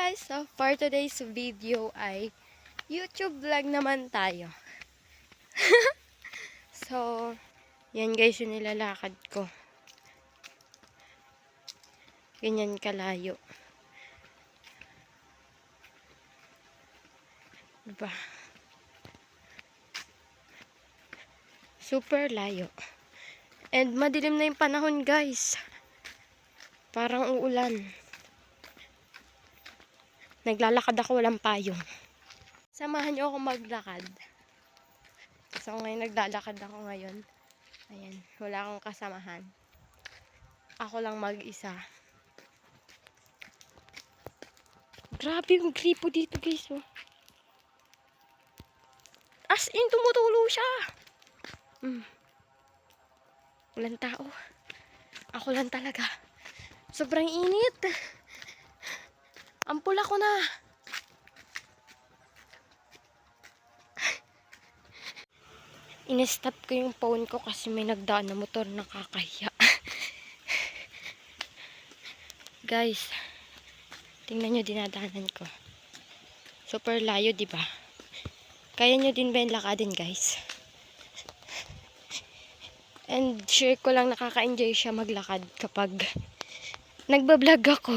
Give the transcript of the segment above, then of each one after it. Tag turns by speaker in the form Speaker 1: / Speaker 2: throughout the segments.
Speaker 1: guys! So, for today's video ay YouTube vlog naman tayo. So, yan guys yung nilalakad ko. Ganyan kalayo. Diba? Super layo. And madilim na yung panahon guys. Parang uulan. Naglalakad ako, walang payong. Samahan niyo ako maglakad. So ngayon naglalakad ako ngayon. Ayan, wala akong kasamahan. Ako lang mag-isa. Grabe yung gripo dito guys. Oh. As in, tumutulo siya. Walang tao. Ako lang talaga. Sobrang init. Ampul ako na. In-stop ko yung phone ko kasi may nagdaan na motor, nakakahiya. Guys, tingnan nyo dinadaanan ko. Super layo, di ba? Kaya nyo din ba yung lakadin, guys? And sure ko lang nakaka-enjoy siya maglakad kapag nagbablog ako.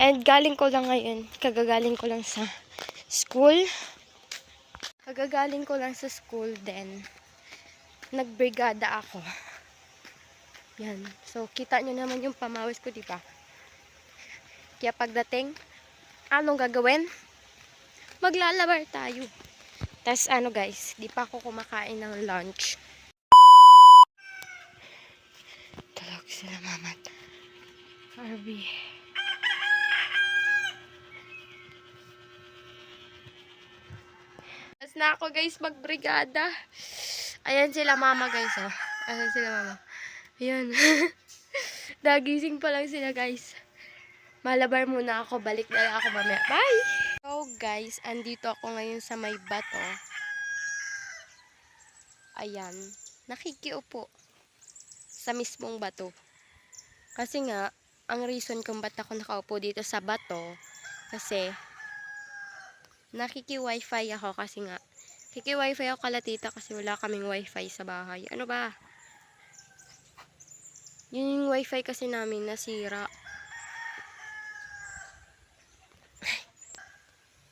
Speaker 1: And galing ko lang ngayon, kagagaling ko lang sa school. Kagagaling ko lang sa school, then nagbrigada ako. Yan. So, kita nyo naman yung pamawis ko, di ba? Kaya pagdating, anong gagawin? Maglalabar tayo. Tas ano guys, di pa ako kumakain ng lunch. Talog sila mamat. Harvey. Tas na ako guys magbrigada. Ayan sila mama guys oh. Ayan sila mama. Ayan. Dagising pa lang sila guys. Malabar muna ako. Balik na lang ako mamaya. Bye! So guys, andito ako ngayon sa may bato. Ayan. Nakikiupo sa mismong bato. Kasi nga, ang reason kung ba't ako nakaupo dito sa bato, kasi nakiki-wifi ako kasi nga, kiki-wifi ako kalatita kasi wala kaming wifi sa bahay. Ano ba? Yun yung wifi kasi namin nasira.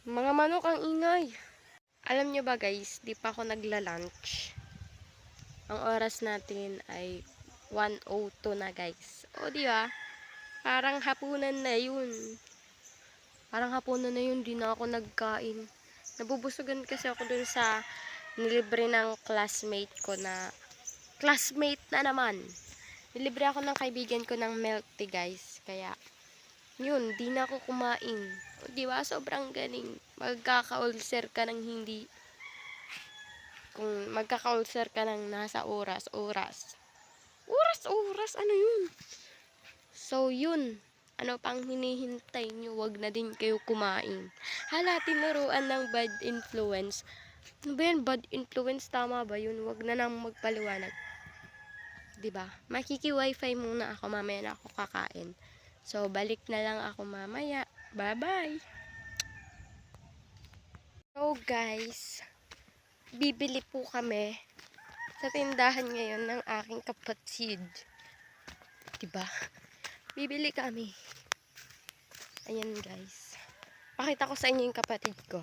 Speaker 1: Mga manok ang ingay. Alam nyo ba guys, di pa ako nagla-lunch. Ang oras natin ay 1:02 na guys. O di ba? Parang hapunan na yun. Parang hapunan na yun, di na ako nagkain. Nabubusugan kasi ako dun sa nilibre ng classmate ko na, classmate na naman. Nilibre ako ng kaibigan ko ng milk tea guys. Kaya, yun, di na ako kumain. O di ba? Sobrang galing. Magkaka-ulcer ka ng hindi. Kung magkaka-ulcer ka ng nasa oras. Oras, ano yun? So, yun. Ano pang hinihintay nyo? Wag na din kayo kumain. Hala, tinuruan ng bad influence. Ano ba yan? Bad influence? Tama ba yun? Wag na nang magpaliwanag. Diba? Makiki-wifi muna ako. Mamaya na ako kakain. So, balik na lang ako mamaya. Bye-bye! So, guys, bibili po kami sa tindahan ngayon ng aking kapatid. Diba? Bibili kami. Ayan guys. Pakita ko sa inyo yung kapatid ko.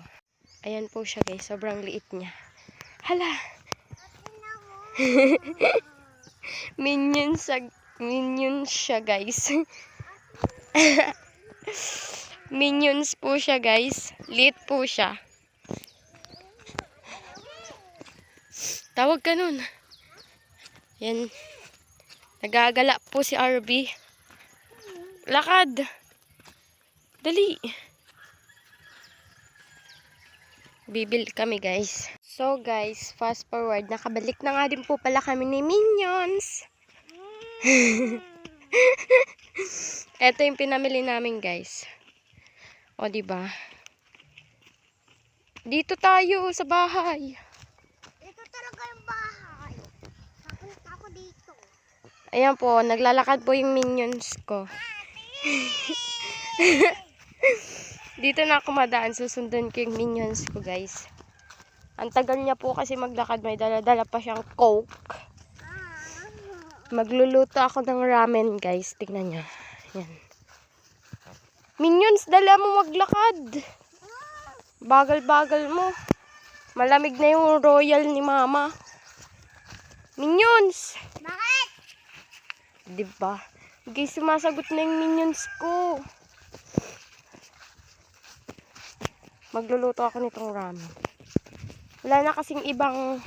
Speaker 1: Ayan po siya guys. Sobrang liit niya. Hala! Minion siya guys. Minions po siya guys. Liit po siya. Tawag ka nun. Yan. Nagagala po si RB. Lakad. Dali. Bibil kami guys. So guys, fast forward. Nakabalik na nga din po pala kami ni Minions. Ito yung pinamili namin guys. O diba? Dito tayo sa bahay.
Speaker 2: Ito talaga yung bahay. Napunta ako dito.
Speaker 1: Ayan po, naglalakad po yung Minions ko. Dito na ako madaan. Susundin ko yung minions ko, guys. Ang tagal niya po kasi maglakad. May dala-dala pa siyang Coke. Magluluto ako ng ramen, guys. Tingnan niyo. Yan. Minions, dala mo maglakad. Bagal-bagal mo. Malamig na yung royal ni mama. Minions!
Speaker 2: Bakit?
Speaker 1: Diba? Guys, sumasagot na yung minions ko. Magluluto ako nitong ramen. Wala na kasing ibang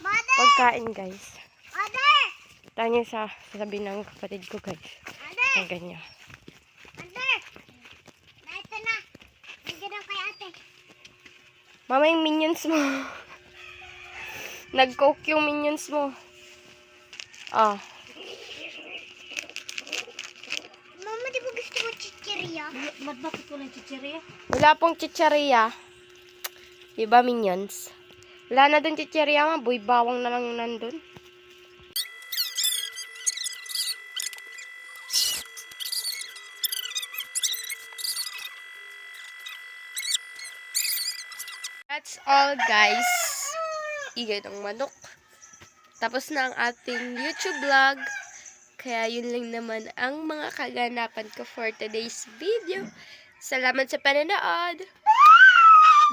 Speaker 2: Mother!
Speaker 1: pagkain, guys.
Speaker 2: Mother!
Speaker 1: Tanyo sa sasabihin ng kapatid ko, guys.
Speaker 2: Mother!
Speaker 1: Ang ganyan.
Speaker 2: Mother! Ito na. Bigyan ng kay ate.
Speaker 1: Mama, yung minions mo. Nag-coke yung minions mo. Ah.
Speaker 2: Mama, di ba gusto mo chichirya?
Speaker 3: Bakit ko ng chichirya?
Speaker 1: Wala pong chicharia. Diba, minions? Wala na dun chicharia, ma. Boy, bawang na lang yung nandun. That's all, guys. Igay ng manok. Tapos na ang ating YouTube vlog. Kaya yun lang naman ang mga kaganapan ko for today's video. Salamat sa panonood.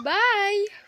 Speaker 1: Bye!